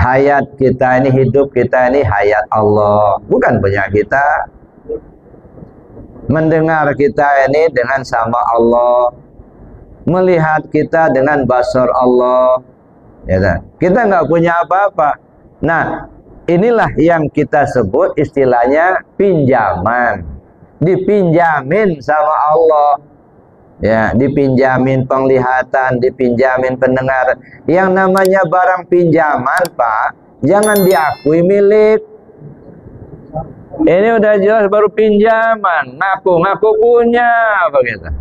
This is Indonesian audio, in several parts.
Hayat kita ini, hidup kita ini hayat Allah, bukan punya kita. Mendengar kita ini dengan sama Allah, melihat kita dengan basar Allah, ya kan? Kita nggak punya apa-apa. Nah, inilah yang kita sebut istilahnya pinjaman. Dipinjamin sama Allah. Ya, dipinjamin penglihatan, dipinjamin pendengaran. Yang namanya barang pinjaman, Pak, jangan diakui milik. Ini udah jelas baru pinjaman, ngaku punya, begitu.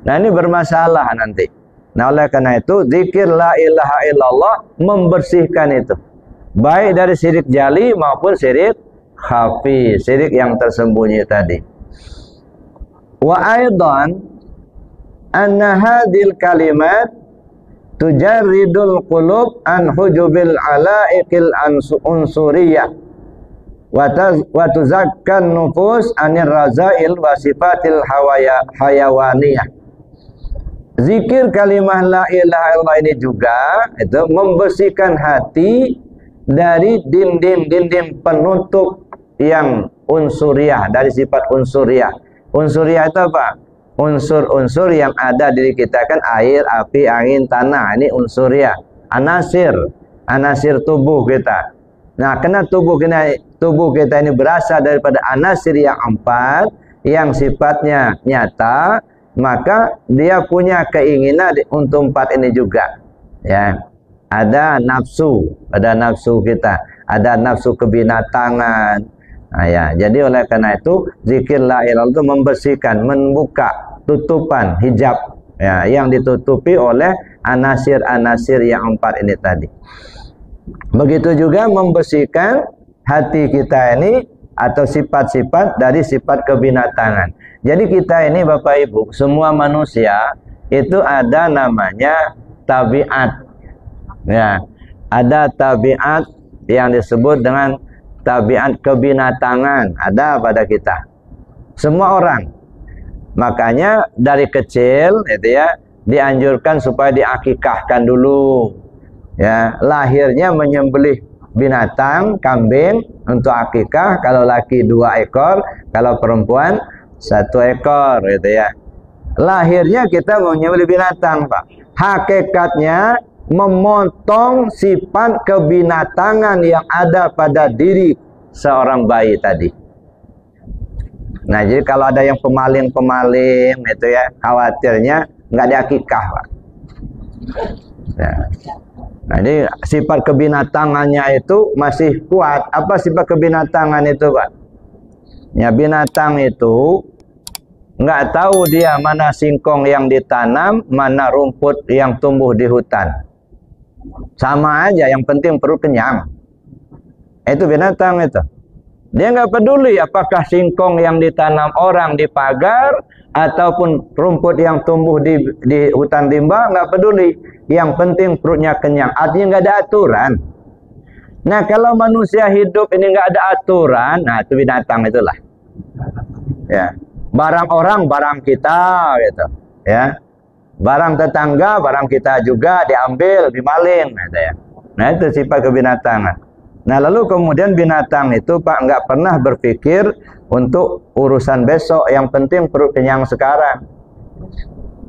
Nah, ini bermasalah nanti. Nah, oleh karena itu, zikir la ilaha illallah membersihkan itu. Baik dari syirik jali maupun syirik khafi, syirik yang tersembunyi tadi. Wa aidan anna hadhil kalimat tujarridul qulub an hujubil alaiqil unsuriyah wa tuzakkan nufus anir razail wa sifatil hayawaniyah. Zikir kalimah la ilaha illallah ini juga itu membersihkan hati dari dinding penutup yang unsuriyah, dari sifat unsuriyah. Unsuriyah itu apa? Unsur-unsur yang ada di kita kan air, api, angin, tanah. Ini unsuriyah. Anasir tubuh kita. Nah, karena tubuh kita ini berasal daripada anasir yang 4 yang sifatnya nyata, maka dia punya keinginan untuk 4 ini juga. Ya. Ada nafsu kita, ada nafsu kebinatangan. Nah, ya. Jadi oleh karena itu zikir la ilaha illallah itu membersihkan, membuka tutupan hijab ya, yang ditutupi oleh anasir-anasir yang 4 ini tadi. Begitu juga membersihkan hati kita ini atau sifat-sifat dari sifat kebinatangan. Jadi kita ini Bapak Ibu, semua manusia itu ada namanya tabiat. Ya, ada tabiat yang disebut dengan tabiat kebinatangan, ada pada kita. Semua orang. Makanya dari kecil itu ya dianjurkan supaya diakikahkan dulu. Ya, lahirnya menyembelih binatang, kambing untuk akikah, kalau laki 2 ekor, kalau perempuan 1 ekor gitu ya. Lahirnya kita menyembelih binatang, Pak. Hakikatnya memotong sifat kebinatangan yang ada pada diri seorang bayi tadi. Nah, jadi kalau ada yang pemaling-pemaling itu ya, khawatirnya nggak diakikah, Pak. Ya. Nah, jadi sifat kebinatangannya itu masih kuat. Apa sifat kebinatangan itu, Pak? Ya, binatang itu nggak tahu dia mana singkong yang ditanam, mana rumput yang tumbuh di hutan. Sama aja, yang penting perut kenyang. Itu binatang itu. Dia nggak peduli apakah singkong yang ditanam orang di pagar ataupun rumput yang tumbuh di hutan rimba, nggak peduli. Yang penting perutnya kenyang. Artinya nggak ada aturan. Nah, kalau manusia hidup ini nggak ada aturan, nah itu binatang itulah. Ya, barang orang, barang kita, gitu. Ya, barang tetangga, barang kita juga diambil, dimaling, gitu ya. Nah, itu sifat kebinatangan. Nah, lalu kemudian binatang itu, Pak, nggak pernah berpikir untuk urusan besok. Yang penting perut kenyang sekarang.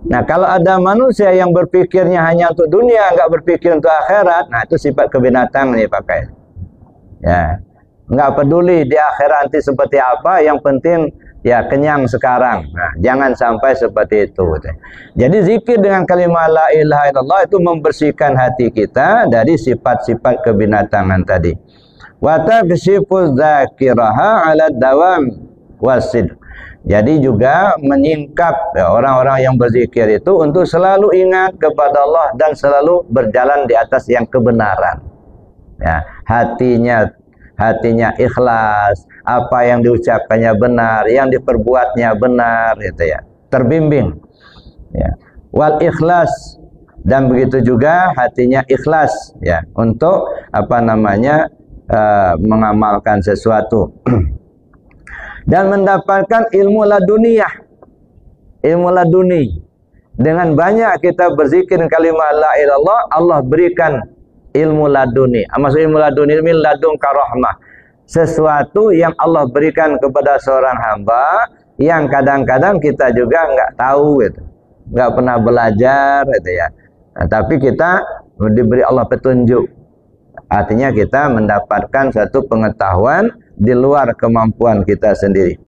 Nah, kalau ada manusia yang berpikirnya hanya untuk dunia, nggak berpikir untuk akhirat, nah itu sifat kebinatangan nih, pakai. Ya, nggak peduli di akhirat nanti seperti apa. Yang penting ya kenyang sekarang. Nah, jangan sampai seperti itu. Jadi zikir dengan kalimat la ilaha illallah itu membersihkan hati kita dari sifat-sifat kebinatangan tadi. Wa takshifu dzakiraha 'ala dawam wasid. Jadi juga menyingkap ya, orang-orang yang berzikir itu untuk selalu ingat kepada Allah dan selalu berjalan di atas yang kebenaran. Ya, hatinya ikhlas, apa yang diucapkannya benar, yang diperbuatnya benar, gitu ya, terbimbing. Ya. Wal ikhlas, dan begitu juga hatinya ikhlas, ya, untuk apa namanya mengamalkan sesuatu dan mendapatkan ilmu laduniyah, ilmu laduni. Dengan banyak kita berzikir kalimat la ilallah, Allah berikan ilmu laduni. Maksud ilmu laduni itu min ladun karahmah. Sesuatu yang Allah berikan kepada seorang hamba yang kadang-kadang kita juga nggak tahu gitu. Nggak pernah belajar gitu ya. Nah, tapi kita diberi Allah petunjuk. Artinya kita mendapatkan satu pengetahuan di luar kemampuan kita sendiri.